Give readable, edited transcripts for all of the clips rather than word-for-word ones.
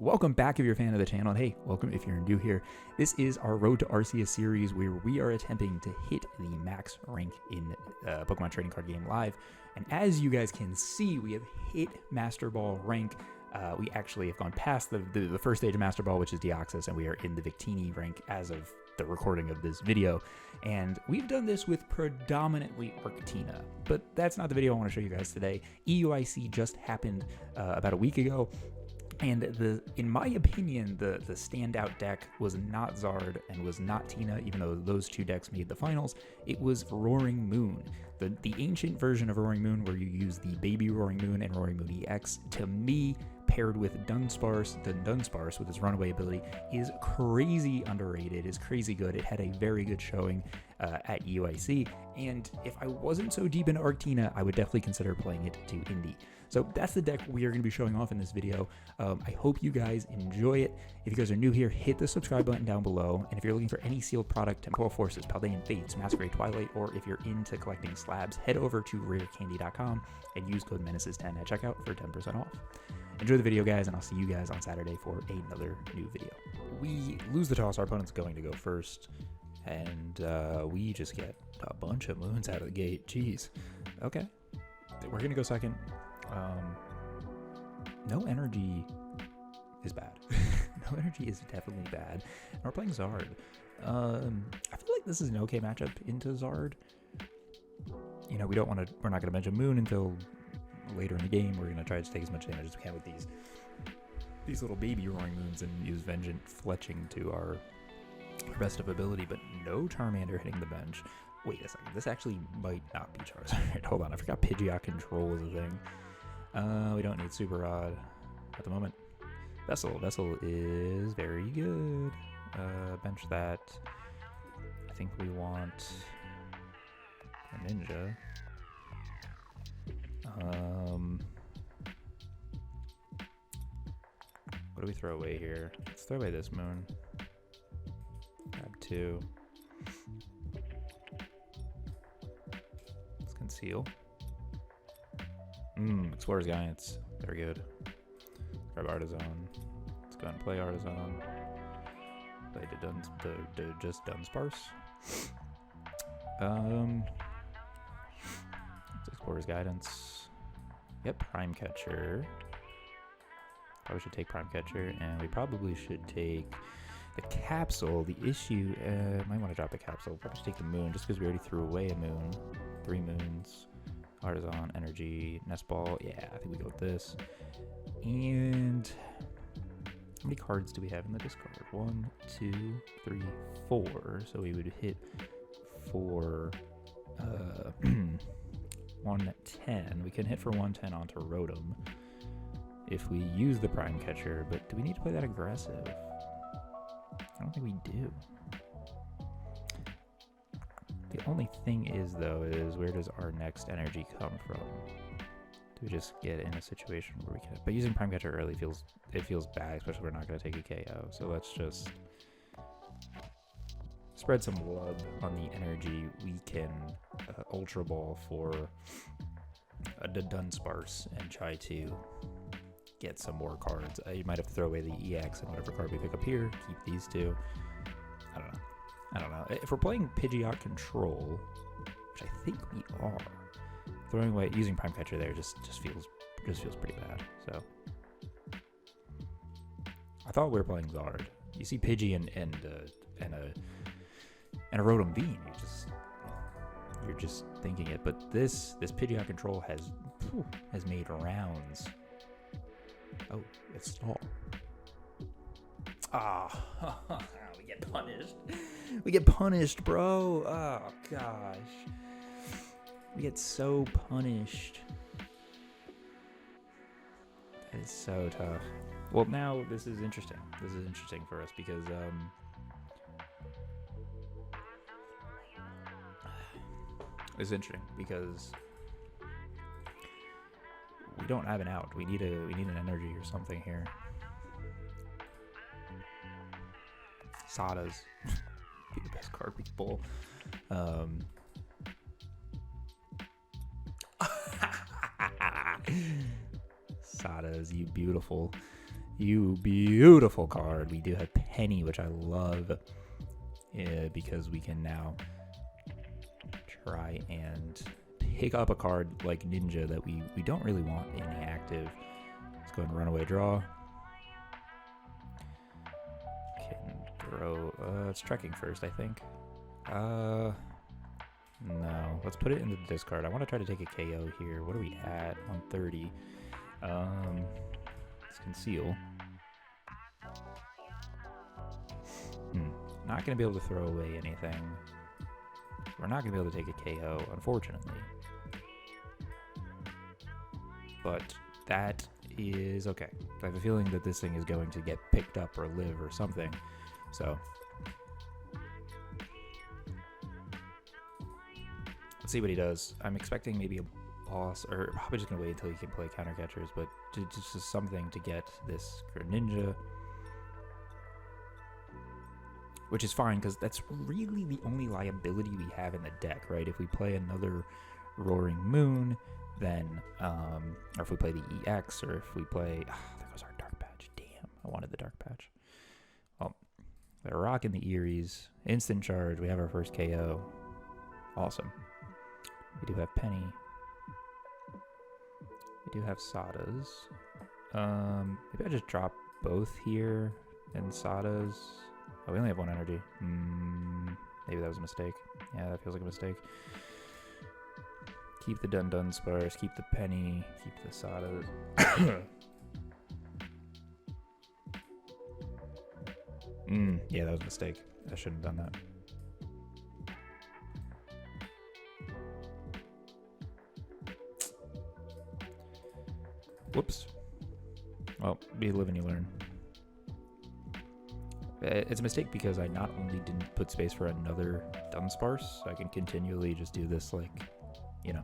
welcome back if you're a fan of the channel, and hey, welcome if you're new here. This is our Road to Arceus series where we are attempting to hit the max rank in Pokemon Trading Card Game Live, and as you guys can see, we have hit Master Ball rank. We actually have gone past the first stage of Master Ball, which is Deoxys, and we are in the Victini rank as of the recording of this video, and we've done this with predominantly Arctina, but that's not the video I want to show you guys today. EUIC just happened about a week ago, and in my opinion, the standout deck was not Zard and was not Tina, even though those two decks made the finals. It was Roaring Moon, the ancient version of Roaring Moon, where you use the baby Roaring Moon and Roaring Moon EX. To me, paired with Dunsparce with its runaway ability, is crazy underrated, is crazy good. It had a very good showing at UIC, and if I wasn't so deep into Arctina, I would definitely consider playing it to Indie. So that's the deck we are going to be showing off in this video. I hope you guys enjoy it. If you guys are new here, hit the subscribe button down below, and if you're looking for any sealed product, Temporal Forces, Paldean Fates, Masquerade Twilight, or if you're into collecting slabs, head over to rarecandy.com and use code Menaces10 at checkout for 10% off. Enjoy the video, guys, and I'll see you guys on Saturday for another new video. We lose the toss. Our opponent's going to go first, and we just get a bunch of moons out of the gate. Jeez. Okay. We're going to go second. No energy is bad. No energy is definitely bad. And we're playing Zard. I feel like this is an okay matchup into Zard. You know, we're not going to mention Moon until later in the game. We're going to try to take as much damage as we can with these little baby Roaring Moons and use Vengeant Fletching to our best of ability, but no Charmander hitting the bench. Wait a second, this actually might not be Charizard. Hold on, I forgot Pidgeot Control is a thing. We don't need Super Rod at the moment. Vessel is very good. Bench that. I think we want a Ninja. What do we throw away here? Let's throw away this Moon. Grab two. Let's conceal. Explorer's Guidance. Very good. Grab Artazon. Let's go and play Artazon. Play just Dunsparce. Let's Explorer's Guidance. Yep, Prime Catcher. Probably should take Prime Catcher, and we probably should take the Capsule. The issue, might want to drop the Capsule. Probably should take the Moon, just because we already threw away a Moon. 3 moons. Artazon, Energy, Nest Ball. Yeah, I think we go with this. And how many cards do we have in the discard? 1, 2, 3, 4. So we would hit for 110. We can hit for 110 onto Rotom if we use the Prime Catcher, but do we need to play that aggressive? I don't think we do. The only thing is, though, where does our next energy come from? Do we just get in a situation where we can... But using Prime Catcher early feels bad, especially if we're not going to take a KO. So let's just spread some blood on the energy. We can Ultra Ball for a Dudunsparce and try to get some more cards. You might have to throw away the EX and whatever card we pick up here. Keep these two. I don't know. If we're playing Pidgeot Control, which I think we are, throwing away using Prime Catcher there just feels pretty bad. So I thought we were playing Zard. You see Pidgey and a Rotom Beam. You're just thinking it. But this Pidgeot Control has made rounds. Oh, it's stall. We get punished. We get punished, bro. Oh, gosh. We get so punished. That is so tough. Well, now this is interesting. This is interesting for us because, it's interesting because we don't have an out. We need an energy or something here. Sada's be the best card we can pull. Sada's, you beautiful. You beautiful card. We do have Penny, which I love because we can now try and pick up a card like Ninja that we don't really want in the active. Let's go ahead and Runaway Draw. Can throw, it's Trekking first, I think. No, let's put it in the discard. I want to try to take a KO here. What are we at? 130. Let's Conceal. Not going to be able to throw away anything. We're not going to be able to take a KO, unfortunately. But that is okay. I have a feeling that this thing is going to get picked up or live or something. So let's see what he does. I'm expecting maybe a boss, or probably just going to wait until he can play counter catchers, but just something to get this Greninja. Which is fine, because that's really the only liability we have in the deck, right? If we play another Roaring Moon, then, or if we play the EX, or if we play, there goes our Dark Patch. Damn, I wanted the Dark Patch. Well, they're rocking the Eries. Instant charge, we have our first KO. Awesome. We do have Penny. We do have Sadas. Maybe I just drop both here and Sadas. Oh, we only have one energy. Maybe that was a mistake. Yeah, that feels like a mistake. Keep the Dunsparce, keep the Penny, keep the Sada. Yeah, that was a mistake. I shouldn't have done that. Whoops. Well, you live and you learn. It's a mistake because I not only didn't put space for another Dunsparce, so I can continually just do this, like, you know,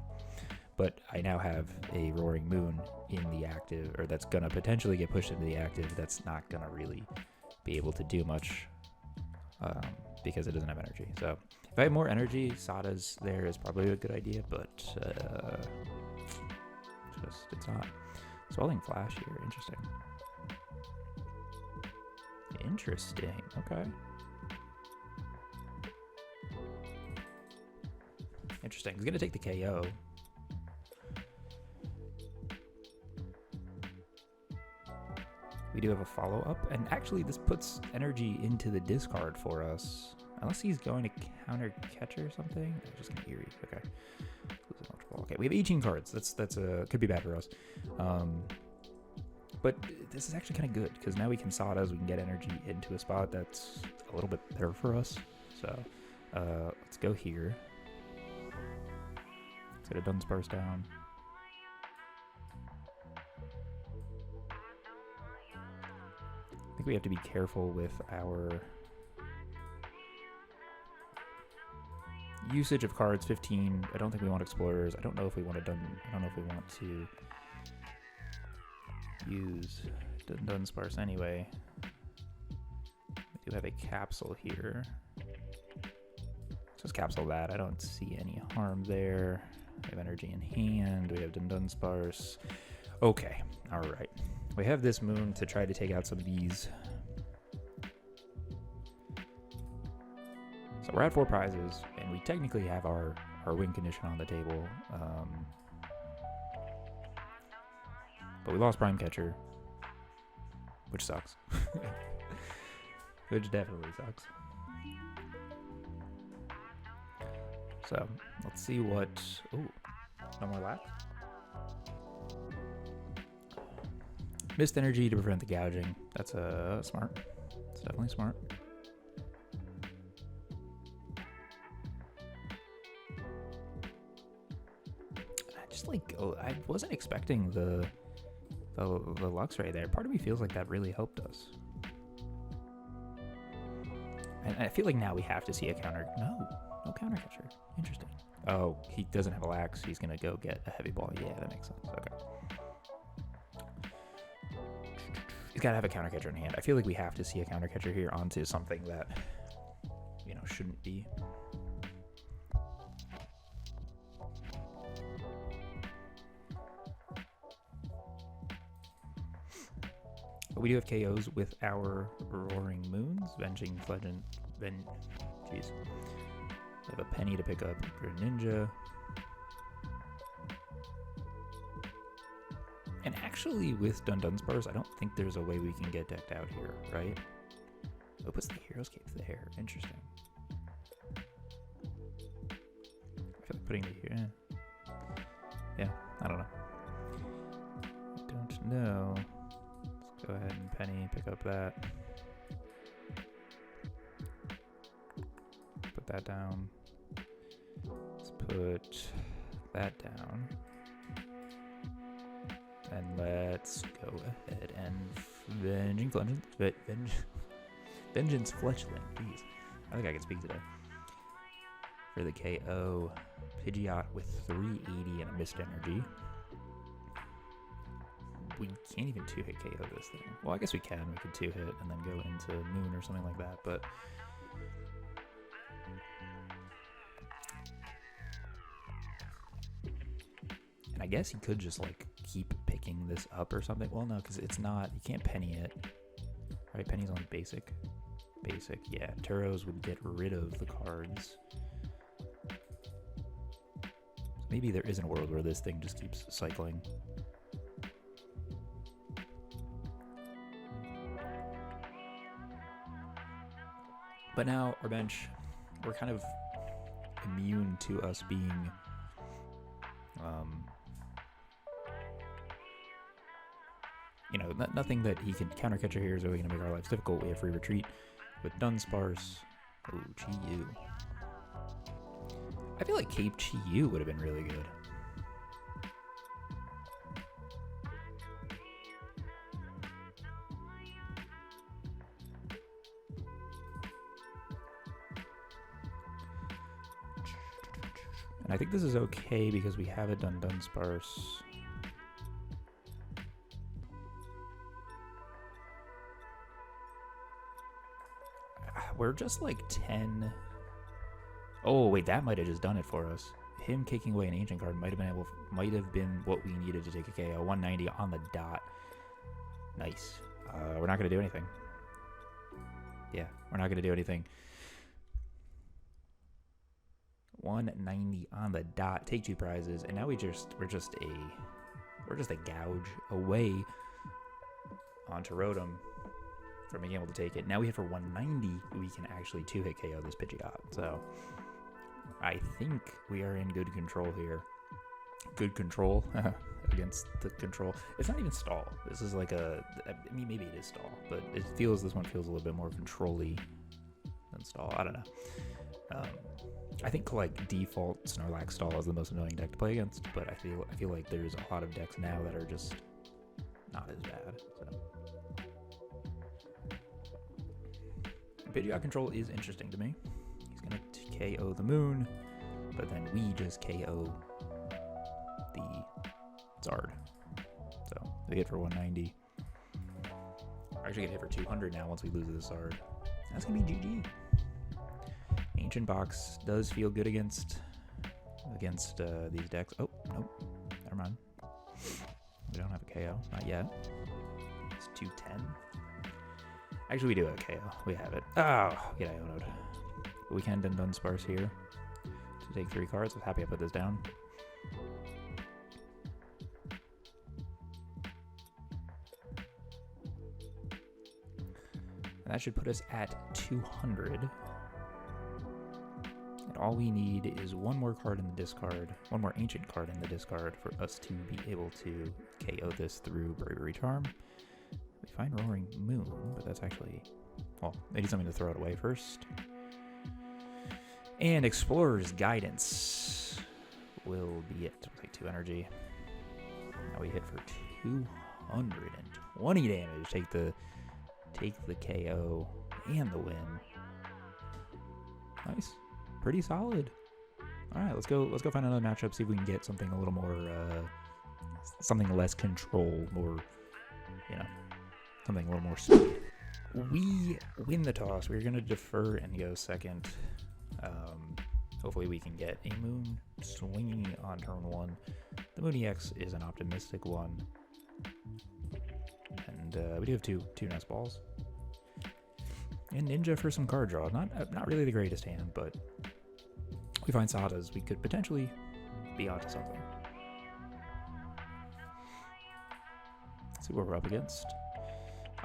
but I now have a Roaring Moon in the active, or that's gonna potentially get pushed into the active. That's not gonna really be able to do much because it doesn't have energy. So if I have more energy, Sada's there is probably a good idea, but it's not. Swelling Flash here, interesting. Interesting, okay. Interesting, he's gonna take the KO. We do have a follow-up, and actually this puts energy into the discard for us. Unless he's going to counter catcher or something. I'm just gonna Eerie, okay. Okay, we have 18 cards, that's could be bad for us. But this is actually kind of good, because now we can Sadas, we can get energy into a spot that's a little bit better for us. So, let's go here. Let's get a Dunsparce down. I think we have to be careful with our usage of cards. 15. I don't think we want Explorers. I don't know if we want to I don't know if we want to use Dunsparce anyway. We do have a Capsule here. Just Capsule that. I don't see any harm there. We have energy in hand. We have Dunsparce. Okay. All right. We have this Moon to try to take out some of these. So we're at 4 prizes, and we technically have our win condition on the table. But we lost Prime Catcher, which sucks. Which definitely sucks. So, let's see what... Ooh, no more laps? Missed energy to prevent the gouging. That's smart. It's definitely smart. I wasn't expecting the Luxray there. Part of me feels like that really helped us. And I feel like now we have to see a counter. No counter catcher. Interesting. Oh, he doesn't have a lax. He's gonna go get a heavy ball. Yeah, that makes sense. Okay. He's gotta have a counter catcher in hand. I feel like we have to see a counter catcher here onto something that, you know, shouldn't be. we do have KOs with our Roaring Moons, Venging Legend. Jeez. We have a Penny to pick up Greninja. And actually, with Dunsparce, I don't think there's a way we can get decked out here, right? Oh, it puts the Hero's Cape to the hair. Interesting. I feel like putting the here. Yeah, I don't know. I don't know. Let's go ahead and Penny pick up that. Put that down. Let's put that down. And let's go ahead and Vengeance Fletchling. Jeez, I think I can speak today. For the KO, Pidgeot with 380 and a Mist Energy. We can't even 2-hit KO this thing. Well, I guess we can. We could 2-hit and then go into Moon or something like that, but and I guess he could just like keep picking this up or something. Well, no, because it's not. You can't Penny it. Right? Penny's only basic. Basic, yeah. Turos would get rid of the cards. Maybe there isn't a world where this thing just keeps cycling. But now our bench, we're kind of immune to us being you know, nothing that he can counter catcher here is really going to make our lives difficult. We have free retreat with Dunsparce. Oh, Chi-Yu. I feel like Cape Chi-Yu would have been really good. And I think this is okay because we have a Dunsparce. We're just like 10. Oh wait, that might have just done it for us. Him kicking away an ancient card might have been what we needed to take a KO. 190 on the dot. Nice. We're not gonna do anything. Yeah, we're not gonna do anything. 190 on the dot. Take 2 prizes, and now we're just a gouge away onto Rotom from being able to take it. Now we hit for 190, we can actually 2-hit KO this Pidgeot. So I think we are in good control here. Good control against the control. It's not even stall. This is like I mean, maybe it is stall, but this one feels a little bit more control-y than stall. I don't know. I think like default Snorlax stall is the most annoying deck to play against, but I feel like there's a lot of decks now that are just not as bad. So Pidgeot control is interesting to me. He's going to KO the Moon, but then we just KO the Zard. So we hit for 190. We're actually going to hit for 200 now once we lose this Zard. That's going to be GG. Ancient Box does feel good against these decks. Oh, nope. Never mind. We don't have a KO. Not yet. It's 210. Actually, we do have a KO. We have it. Oh, get Iono'd. But we can Dunsparce here to take 3 cards. I'm happy I put this down. And that should put us at 200. And all we need is one more card in the discard, one more ancient card in the discard for us to be able to KO this through Bravery Charm. We find Roaring Moon, but that's actually, well, I need something to throw it away first. And Explorer's Guidance will be it. We'll take 2 energy. Now we hit for 220 damage. Take the KO and the win. Nice. Pretty solid. All right, let's go find another matchup, see if we can get something a little more, something less control, more, you know, something a little more speed. We win the toss. We're going to defer and go second. Hopefully we can get a Moon swinging on turn 1. The Moon EX is an optimistic one. And And we do have two Nest Balls. And Ninja for some card draw. Not really the greatest hand, but if we find Sadas, we could potentially be onto something. Let's see what we're up against.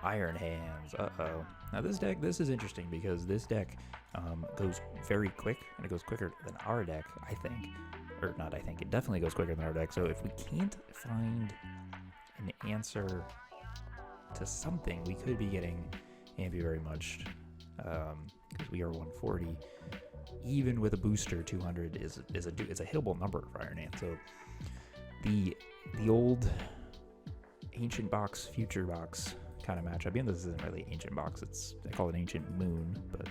Iron Hands. Uh-oh. Now this is interesting because this deck goes very quick, and it goes quicker than our deck, I think. Or not I think, it definitely goes quicker than our deck. So if we can't find an answer to something, we could be getting Ampy very much, because we are 140. Even with a booster, 200 is a hittable number for Iron Hand. So the old Ancient Box, Future Box kind of matchup. Even though this isn't really Ancient Box, I call it Ancient Moon, but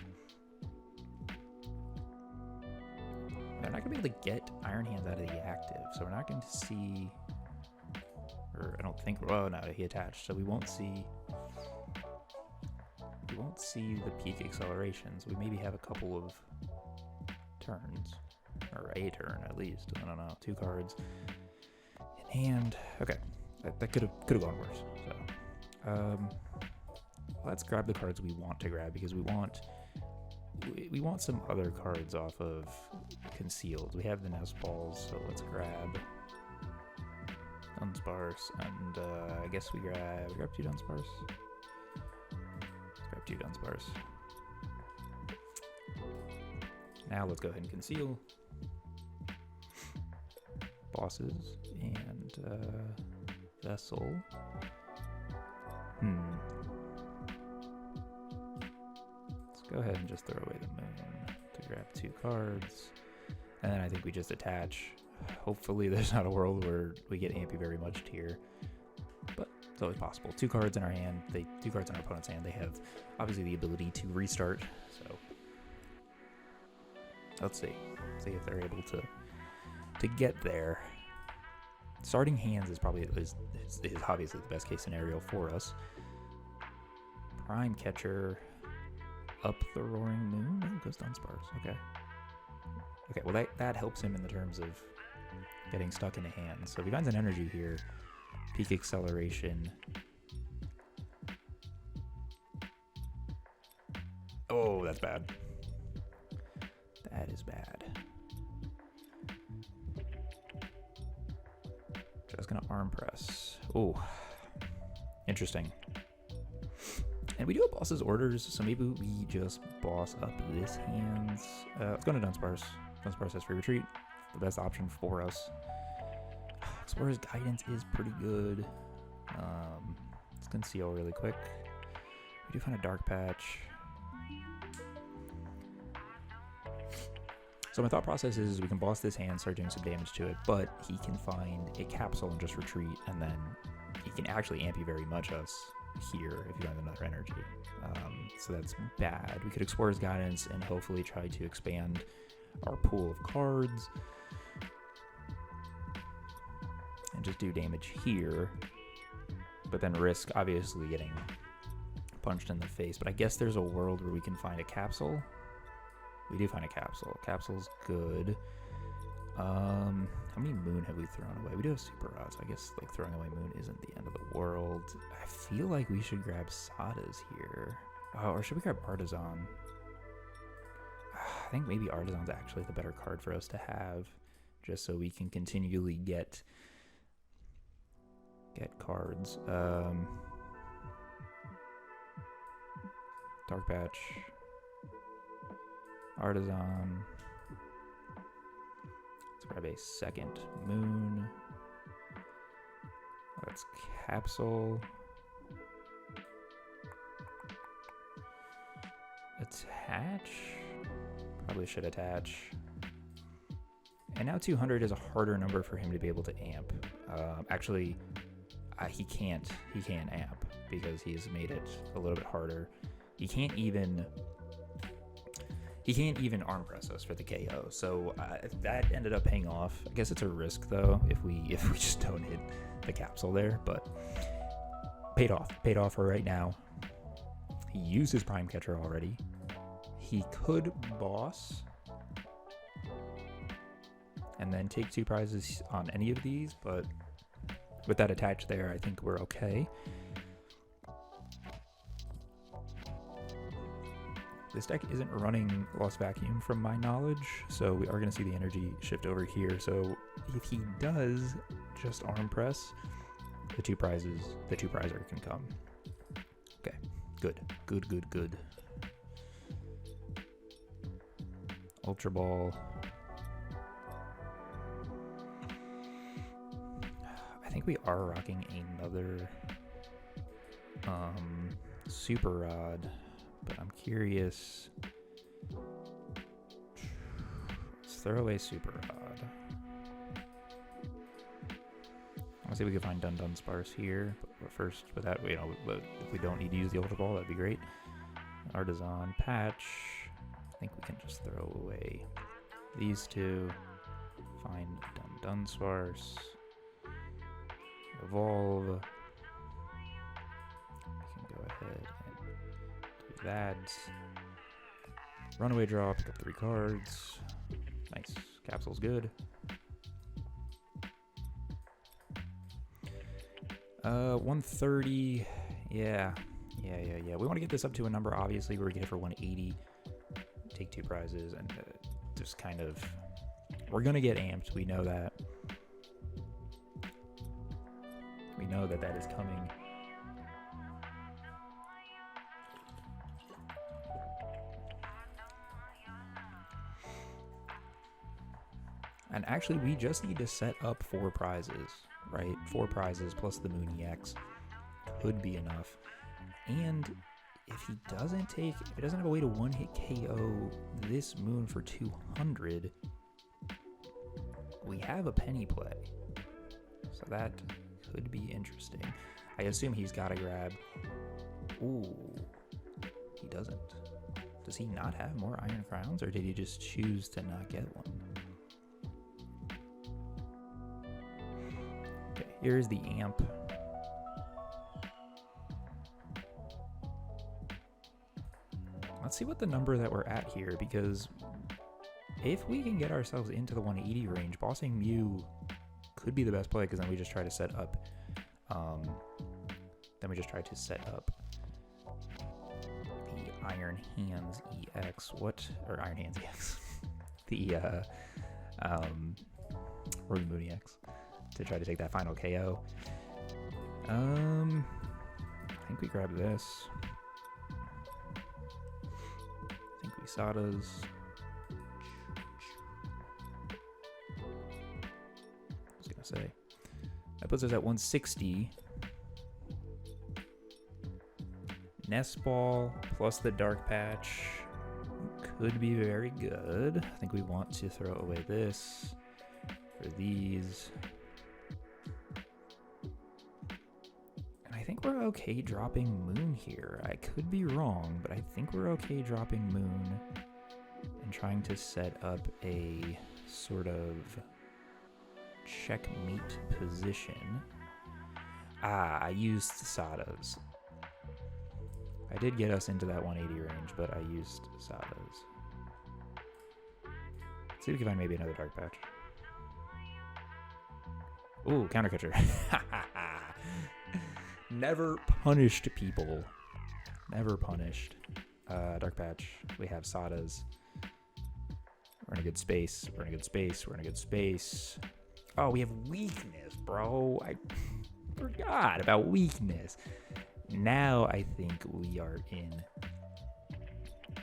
they're not gonna be able to get Iron Hands out of the active, so we're not going to see, or I don't think. Oh no, he attached, so we won't see the peak acceleration. So we maybe have a couple of turns, or a turn at least. I don't know. 2 cards in hand. Okay, that could have gone worse. So let's grab the cards we want to grab, because we want some other cards off of Concealed. We have the Nest Balls, so let's grab Dunsparce, and I guess we grab 2 Dunsparce. Let's grab 2 Dunsparce. Now let's go ahead and conceal bosses and Vessel. Let's go ahead and just throw away the Moon to grab 2 cards. And then I think we just attach. Hopefully there's not a world where we get Ampy very much here, but it's always possible. 2 cards in our hand, 2 cards in our opponent's hand. They have obviously the ability to restart, so let's see if they're able to get there. Starting hands is probably is obviously the best case scenario for us. Prime Catcher up the Roaring Moon. Oh, goes Dunsparce. Okay, well that helps him in the terms of getting stuck in a hand. So if he finds an energy here, peak acceleration. Oh, that's bad. That is bad. Just gonna arm press. Oh, interesting. And we do have boss's orders, so maybe we just boss up this hands. Let's go to Dunsparce. Dunsparce has free retreat. The best option for us. Explorer's Guidance is pretty good. Let's conceal really quick. We do find a Dark Patch. So my thought process is we can boss this hand, start doing some damage to it, but he can find a Capsule and just retreat, and then he can actually amp you very much us here if you have another energy. So that's bad. We could explore his guidance and hopefully try to expand our pool of cards and just do damage here, but then risk obviously getting punched in the face. But I guess there's a world where we can find a Capsule. We do find a Capsule. Capsule's good. How many Moon have we thrown away? We do have Super Rod, so I guess like throwing away Moon isn't the end of the world. I feel like we should grab Sada's here. Oh, or should we grab Artazon? I think maybe Artazon's actually the better card for us to have, just so we can continually get cards. Dark Patch, Artazon. Let's grab a second Moon. Let's Capsule. Attach. Probably should attach. And now 200 is a harder number for him to be able to amp. Actually, he can't amp because he's made it a little bit harder. He can't even arm press us for the KO. So that ended up paying off. I guess it's a risk though if we just don't hit the Capsule there, but paid off for right now. He used his Prime Catcher already. He could boss and then take 2 prizes on any of these, but with that attached there, I think we're okay. This deck isn't running Lost Vacuum from my knowledge, so we are going to see the energy shift over here. So if he does just arm press, the two prizer can come. Okay, good. Ultra Ball. I think we are rocking another Super Rod, but I'm curious. Let's throw away Super Rod. Let's see if we can find Dunsparce here. But first, without, you know, but if we don't need to use the Ultra Ball, that'd be great. Artazon Patch. I think we can just throw away these two. Find Dunsparce. Evolve. We can go ahead and do that. Runaway draw, pick up 3 cards. Nice. Capsule's good. 130. Yeah. We want to get this up to a number. Obviously, we're getting for 180. Take 2 prizes and just kind of. We're gonna get amped. We know that. We know that is coming. And actually, we just need to set up 4 prizes, right? 4 prizes plus the Moon EX could be enough. And if he doesn't have a way to one-hit KO this Moon for 200, we have a Penny play. So that could be interesting. I assume he's got to grab. Ooh, he doesn't. Does he not have more Iron Crowns, or did he just choose to not get one? Okay, here's the amp. Let's see what the number that we're at here, because if we can get ourselves into the 180 range, bossing Mew could be the best play, because then we just try to set up the Iron Hands EX. Or Iron Hands EX. The Roaring Moon EX to try to take that final KO. I think we grab this. I think we Sada's. Say that puts us at 160. Nest Ball plus the Dark Patch could be very good. I think we want to throw away this for these. And I think we're okay dropping Moon here. I could be wrong, but I think we're okay dropping Moon and trying to set up a sort of checkmate position. I used Sada's. I did get us into that 180 range, but I used Sada's. Let's see if we can find maybe another Dark Patch. Ooh, Counter Catcher. Never punished, people. Never punished. Dark Patch. We have Sada's. We're in a good space. We're in a good space. We're in a good space. Oh, we have weakness, bro. I forgot about weakness. Now I think we are in a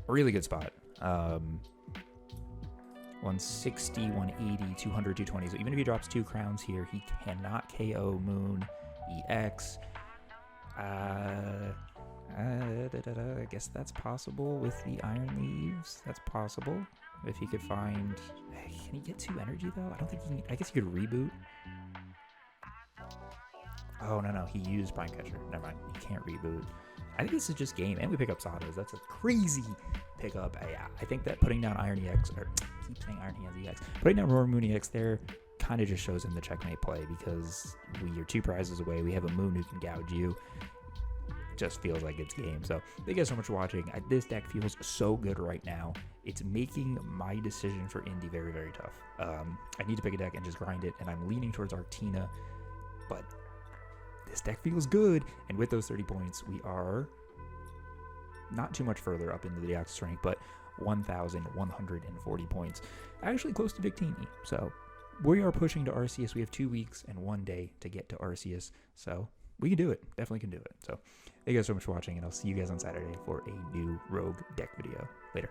really good spot. 160, 180, 200, 220. So even if he drops 2 crowns here, he cannot KO Moon EX. I guess that's possible with the Iron Leaves. That's possible. If he could find... Can he get 2 energy, though? I don't think he can... I guess he could reboot. Oh, no. He used Prime Catcher. Never mind. He can't reboot. I think this is just game. And we pick up Sada's. That's a crazy pickup. Yeah, I think that putting down Iron EX... Or, I keep saying Iron Hands EX. Putting down Roaring Moon EX there kind of just shows him the checkmate play, because we are 2 prizes away. We have a Moon who can gouge you. Just feels like it's game. So thank you guys so much for watching. This deck feels so good right now. It's making my decision for Indy very, very tough. I need to pick a deck and just grind it, and I'm leaning towards Arctina, but this deck feels good. And with those 30 points, we are not too much further up into the Deoxys rank, but 1,140 points. Actually close to Victini. So we are pushing to Arceus. We have 2 weeks and 1 day to get to Arceus. So we can do it. Definitely can do it. So thank you guys so much for watching, and I'll see you guys on Saturday for a new Rogue deck video. Later.